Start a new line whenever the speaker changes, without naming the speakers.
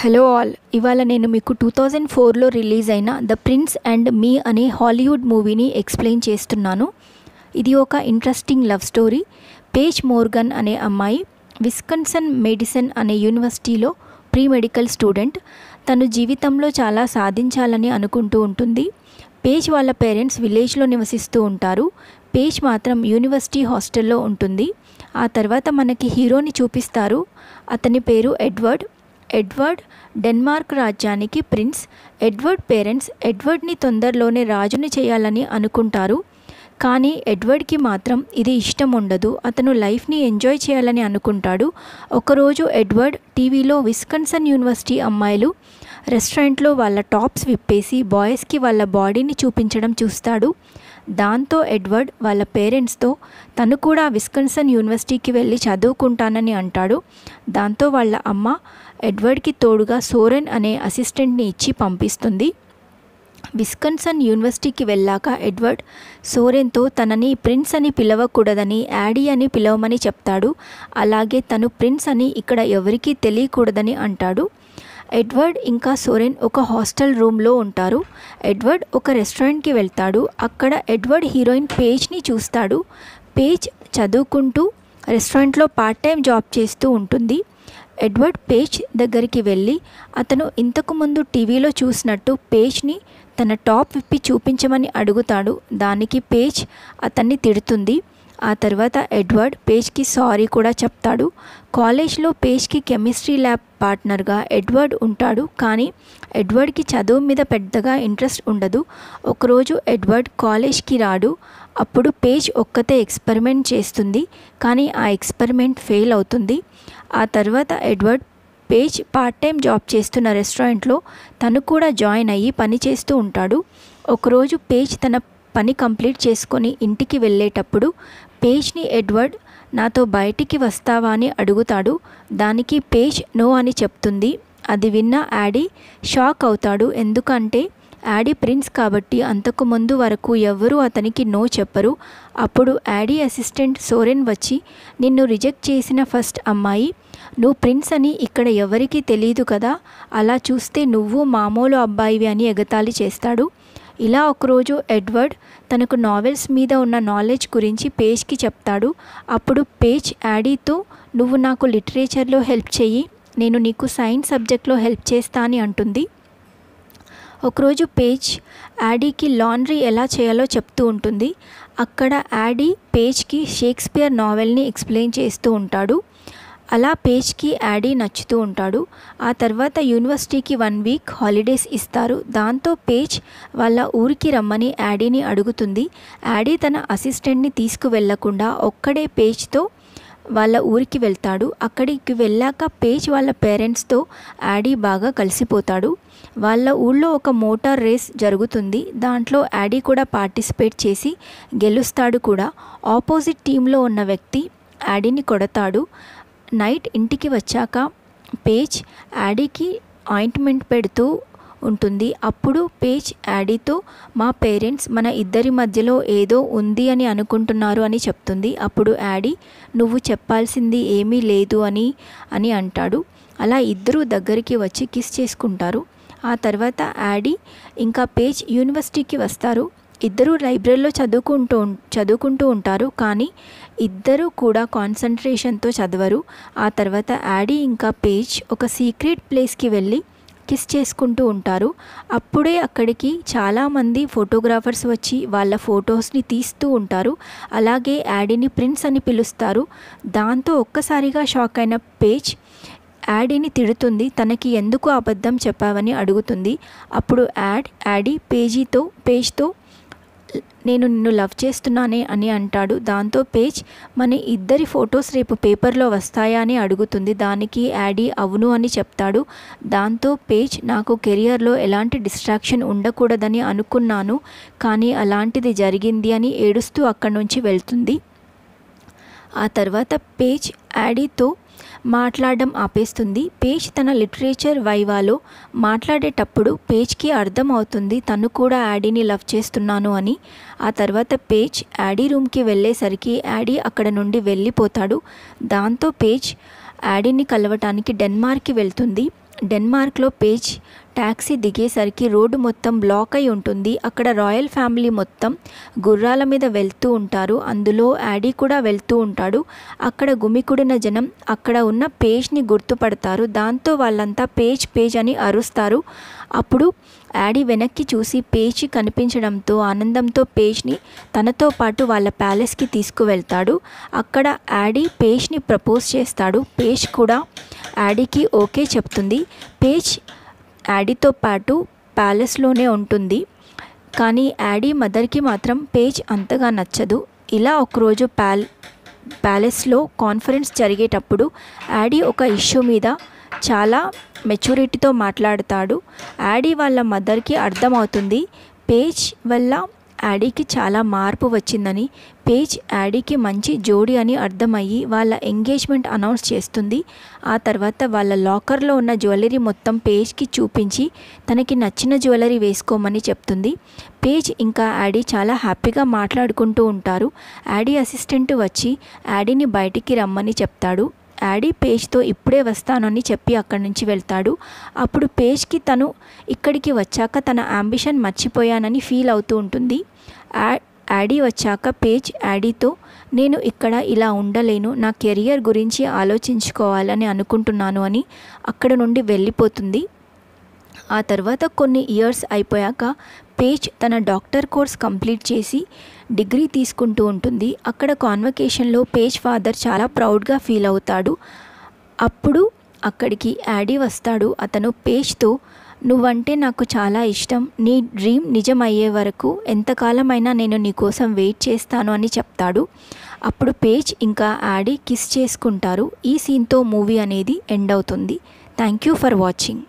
Hello all, ఇవాళ నేను మీకు 2004లో రిలీజ్ అయిన ద ప్రిన్స్ అండ్ మీ అనే హాలీవుడ్ మూవీని ఎక్స్ప్లెయిన్ చేస్తున్నాను. ఇది ఒక interesting love story. Page Morgan అనే అమ్మాయి విస్కన్సన్ మెడిసిన్ అనే యూనివర్సిటీలో ప్రీ మెడికల్ స్టూడెంట్. తను జీవితంలో చాలా సాధించాలని అనుకుంటూ ఉంటుంది. పేజ్ వాళ్ళ పేరెంట్స్ విలేజ్లో నివసిస్తూ ఉంటారు. పేజ్ మాత్రం యూనివర్సిటీ హాస్టల్లో ఉంటుంది. ఆ తర్వాత మనకి హీరోని చూపిస్తారు. అతని పేరు ఎడ్వర్డ్ డెన్మార్క్ రాజ్యానికి ప్రిన్స్. ఎడ్వర్డ్ పేరెంట్స్ ఎడ్వర్డ్ని తొందరలోనే రాజుని చేయాలని అనుకుంటారు. కానీ ఎడ్వర్డ్కి మాత్రం ఇది ఇష్టం ఉండదు. అతను లైఫ్ని ఎంజాయ్ చేయాలని అనుకుంటాడు. ఒకరోజు ఎడ్వర్డ్ టీవీలో విస్కన్సన్ యూనివర్సిటీ అమ్మాయిలు రెస్టారెంట్లో వాళ్ళ టాప్స్ విప్పేసి బాయ్స్కి వాళ్ళ బాడీని చూపించడం చూస్తాడు. దాంతో ఎడ్వర్డ్ వాళ్ళ పేరెంట్స్తో తను కూడా విస్కన్సన్ యూనివర్సిటీకి వెళ్ళి చదువుకుంటానని అంటాడు. దాంతో వాళ్ళ అమ్మ ఎడ్వర్డ్కి తోడుగా సోరెన్ అనే అసిస్టెంట్ని ఇచ్చి పంపిస్తుంది. విస్కన్సన్ యూనివర్సిటీకి వెళ్ళాక ఎడ్వర్డ్ సోరెన్తో తనని ప్రిన్స్ అని పిలవకూడదని యాడీ అని పిలవమని చెప్తాడు. అలాగే తను ప్రిన్స్ అని ఇక్కడ ఎవరికీ తెలియకూడదని అంటాడు. ఎడ్వర్డ్ ఇంకా సోరెన్ ఒక హాస్టల్ రూమ్లో ఉంటారు. ఎడ్వర్డ్ ఒక రెస్టారెంట్కి వెళ్తాడు. అక్కడ ఎడ్వర్డ్ హీరోయిన్ పేజ్ని చూస్తాడు. పేజ్ చదువుకుంటూ రెస్టారెంట్లో పార్ట్ టైం జాబ్ చేస్తూ ఉంటుంది. ఎడ్వర్డ్ పేజ్ దగ్గరికి వెళ్ళి అతను ఇంతకుముందు టీవీలో చూసినట్టు పేజ్ని తన టాప్ విప్పి చూపించమని అడుగుతాడు. దానికి పేజ్ అతన్ని తిడుతుంది. ఆ తర్వాత ఎడ్వర్డ్ పేజ్కి సారీ కూడా చెప్తాడు. కాలేజ్లో పేజ్కి కెమిస్ట్రీ ల్యాబ్ పార్ట్నర్గా ఎడ్వర్డ్ ఉంటాడు. కానీ ఎడ్వర్డ్కి చదువు మీద పెద్దగా ఇంట్రెస్ట్ ఉండదు. ఒకరోజు ఎడ్వర్డ్ కాలేజ్కి రాడు. అప్పుడు పేజ్ ఒక్కతే ఎక్స్పెరిమెంట్ చేస్తుంది. కానీ ఆ ఎక్స్పెరిమెంట్ ఫెయిల్ అవుతుంది. ఆ తర్వాత Edward page part time job చేస్తున్న రెస్టారెంట్లో తను కూడా జాయిన్ అయ్యి పని చేస్తూ ఉంటాడు. ఒకరోజు పేజ్ తన పని కంప్లీట్ చేసుకొని ఇంటికి వెళ్ళేటప్పుడు పేజ్ని ఎడ్వర్డ్ నాతో బయటికి వస్తావా అని అడుగుతాడు. దానికి పేజ్ నో అని చెప్తుంది. అది విన్న యాడీ షాక్ అవుతాడు. ఎందుకంటే యాడీ ప్రిన్స్ కాబట్టి అంతకు ముందు వరకు ఎవ్వరూ అతనికి నో చెప్పరు. అప్పుడు యాడీ అసిస్టెంట్ సోరెన్ వచ్చి నిన్ను రిజెక్ట్ చేసిన ఫస్ట్ అమ్మాయి నువ్వు ప్రిన్స్ అని ఇక్కడ ఎవరికీ తెలియదు కదా, అలా చూస్తే నువ్వు మామూలు అబ్బాయివి అని ఎగతాళి చేస్తాడు. ఇలా ఒకరోజు ఎడ్వర్డ్ తనకు నావెల్స్ మీద ఉన్న నాలెడ్జ్ గురించి పేజ్కి చెప్తాడు. అప్పుడు పేజ్ యాడీతో నువ్వు నాకు లిటరేచర్లో హెల్ప్ చెయ్యి, నేను నీకు సైన్స్ సబ్జెక్ట్లో హెల్ప్ చేస్తా అని అంటుంది. ఒకరోజు పేజ్ యాడీకి లాండ్రీ ఎలా చేయాలో చెప్తూ ఉంటుంది. అక్కడ యాడీ పేజ్కి షేక్స్పియర్ నావెల్ని ఎక్స్ప్లెయిన్ చేస్తూ ఉంటాడు. అలా పేజ్కి యాడీ నచ్చుతూ ఉంటాడు. ఆ తర్వాత యూనివర్సిటీకి 1 వీక్ హాలిడేస్ ఇస్తారు. దాంతో పేజ్ వాళ్ళ ఊరికి రమ్మని యాడీని అడుగుతుంది. యాడీ తన అసిస్టెంట్ని తీసుకువెళ్లకుండా ఒక్కడే పేజ్తో వాళ్ళ ఊరికి వెళ్తాడు. అక్కడికి వెళ్ళాక పేజ్ వాళ్ళ పేరెంట్స్తో యాడీ బాగా కలిసిపోతాడు. వాళ్ళ ఊళ్ళో ఒక మోటార్ రేస్ జరుగుతుంది. దాంట్లో యాడీ కూడా పార్టిసిపేట్ చేసి గెలుస్తాడు కూడా. ఆపోజిట్ టీంలో ఉన్న వ్యక్తి యాడీని కొడతాడు. నైట్ ఇంటికి వచ్చాక పేజ్ యాడీకి ఆయింట్మెంట్ పెడుతూ ఉంటుంది. అప్పుడు పేజ్ యాడీతో మా పేరెంట్స్ మన ఇద్దరి మధ్యలో ఏదో ఉంది అని అనుకుంటున్నారు అని చెప్తుంది. అప్పుడు యాడీ నువ్వు చెప్పాల్సింది ఏమీ లేదు అని అంటాడు. అలా ఇద్దరూ దగ్గరికి వచ్చి కిస్ చేసుకుంటారు. ఆ తర్వాత యాడీ ఇంకా పేజ్ యూనివర్సిటీకి వస్తారు. ఇద్దరూ లైబ్రరీలో చదువుకుంటూ ఉంటారు. కానీ ఇద్దరూ కూడా కాన్సన్ట్రేషన్తో చదవరు. ఆ తర్వాత యాడీ ఇంకా పేజ్ ఒక సీక్రెట్ ప్లేస్కి వెళ్ళి కిస్ చేసుకుంటూ ఉంటారు. అప్పుడే అక్కడికి చాలామంది ఫోటోగ్రాఫర్స్ వచ్చి వాళ్ళ ఫొటోస్ని తీస్తూ ఉంటారు. అలాగే యాడీని ప్రిన్స్ అని పిలుస్తారు. దాంతో ఒక్కసారిగా షాక్ అయిన పేజ్ యాడీని తిడుతుంది. తనకి ఎందుకు అబద్ధం చెప్పావని అడుగుతుంది. అప్పుడు యాడీ పేజ్తో నేను నిన్ను లవ్ చేస్తున్నానే అని అంటాడు. దాంతో పేజ్ మన ఇద్దరి ఫొటోస్ రేపు పేపర్లో వస్తాయా అని అడుగుతుంది. దానికి యాడీ అవును అని చెప్తాడు. దాంతో పేజ్ నాకు కెరియర్లో ఎలాంటి డిస్ట్రాక్షన్ ఉండకూడదని అనుకున్నాను, కానీ అలాంటిది జరిగింది అని ఏడుస్తూ అక్కడి నుంచి వెళ్తుంది. ఆ తర్వాత పేజ్ యాడీతో మాట్లాడడం ఆపేస్తుంది. పేజ్ తన లిటరేచర్ వైవాలో మాట్లాడేటప్పుడు పేజ్కి అర్థం అవుతుంది తను కూడా యాడీని లవ్ చేస్తున్నాను అని. ఆ తర్వాత పేజ్ యాడీ రూమ్కి వెళ్ళేసరికి యాడీ అక్కడ నుండి వెళ్ళిపోతాడు. దాంతో పేజ్ యాడీని కలవటానికి డెన్మార్క్కి వెళ్తుంది. డెన్మార్క్లో పేజ్ ట్యాక్సీ దిగేసరికి రోడ్డు మొత్తం బ్లాక్ అయి ఉంటుంది. అక్కడ రాయల్ ఫ్యామిలీ మొత్తం గుర్రాల మీద వెళ్తూ ఉంటారు. అందులో యాడీ కూడా వెళ్తూ ఉంటాడు. అక్కడ గుమికూడిన జనం అక్కడ ఉన్న పేజ్ని గుర్తుపడతారు. దాంతో వాళ్ళంతా పేజ్ పేజ్ అని అరుస్తారు. అప్పుడు యాడీ వెనక్కి చూసి పేజ్ కనిపించడంతో ఆనందంతో పేజ్ని తనతో పాటు వాళ్ళ ప్యాలెస్కి తీసుకువెళ్తాడు. అక్కడ యాడీ పేజ్ని ప్రపోజ్ చేస్తాడు. పేజ్ కూడా యాడీకి ఓకే చెప్తుంది. పేజ్ యాడీతో పాటు ప్యాలెస్లోనే ఉంటుంది. కానీ యాడీ మదర్కి మాత్రం పేజ్ అంతగా నచ్చదు. ఇలా ఒకరోజు ప్యాలెస్లో కాన్ఫరెన్స్ జరిగేటప్పుడు యాడీ ఒక ఇష్యూ మీద చాలా మెచ్యూరిటీతో మాట్లాడతాడు. యాడీ వాళ్ళ మదర్కి అర్థమవుతుంది పేజ్ వల్ల యాడీకి చాలా మార్పు వచ్చిందని. పేజ్ యాడీకి మంచి జోడీ అని అర్థమయ్యి వాళ్ళ ఎంగేజ్మెంట్ అనౌన్స్ చేస్తుంది. ఆ తర్వాత వాళ్ళ లాకర్లో ఉన్న జ్యువెలరీ మొత్తం పేజ్కి చూపించి తనకి నచ్చిన జ్యువెలరీ వేసుకోమని చెప్తుంది. పేజ్ ఇంకా యాడీ చాలా హ్యాపీగా మాట్లాడుకుంటూ ఉంటారు. యాడీ అసిస్టెంట్ వచ్చి యాడీని బయటికి రమ్మని చెప్తాడు. యాడీ పేజ్తో ఇప్పుడే వస్తానని చెప్పి అక్కడి నుంచి వెళ్తాడు. అప్పుడు పేజ్కి తను ఇక్కడికి వచ్చాక తన అంబిషన్ మర్చిపోయానని ఫీల్ అవుతూ ఉంటుంది. యాడీ వచ్చాక పేజ్ యాడీతో నేను ఇక్కడ ఇలా ఉండలేను, నా కెరియర్ గురించి ఆలోచించుకోవాలని అనుకుంటున్నాను అని అక్కడ నుండి వెళ్ళిపోతుంది. ఆ తర్వాత కొన్ని ఇయర్స్ అయిపోయాక పేజ్ తన డాక్టర్ కోర్స్ కంప్లీట్ చేసి డిగ్రీ తీసుకుంటూ ఉంటుంది. అక్కడ కాన్వకేషన్లో పేజ్ ఫాదర్ చాలా ప్రౌడ్గా ఫీల్ అవుతాడు. అప్పుడు అక్కడికి యాడీ వస్తాడు. అతను పేజ్తో నువ్వంటే నాకు చాలా ఇష్టం, నీ డ్రీమ్ నిజమయ్యే వరకు ఎంతకాలమైనా నేను నీ కోసం వెయిట్ చేస్తాను అని చెప్తాడు. అప్పుడు పేజ్ ఇంకా యాడీ కిస్ చేసుకుంటారు. ఈ సీన్తో మూవీ అనేది ఎండ్ అవుతుంది. Thank you for watching.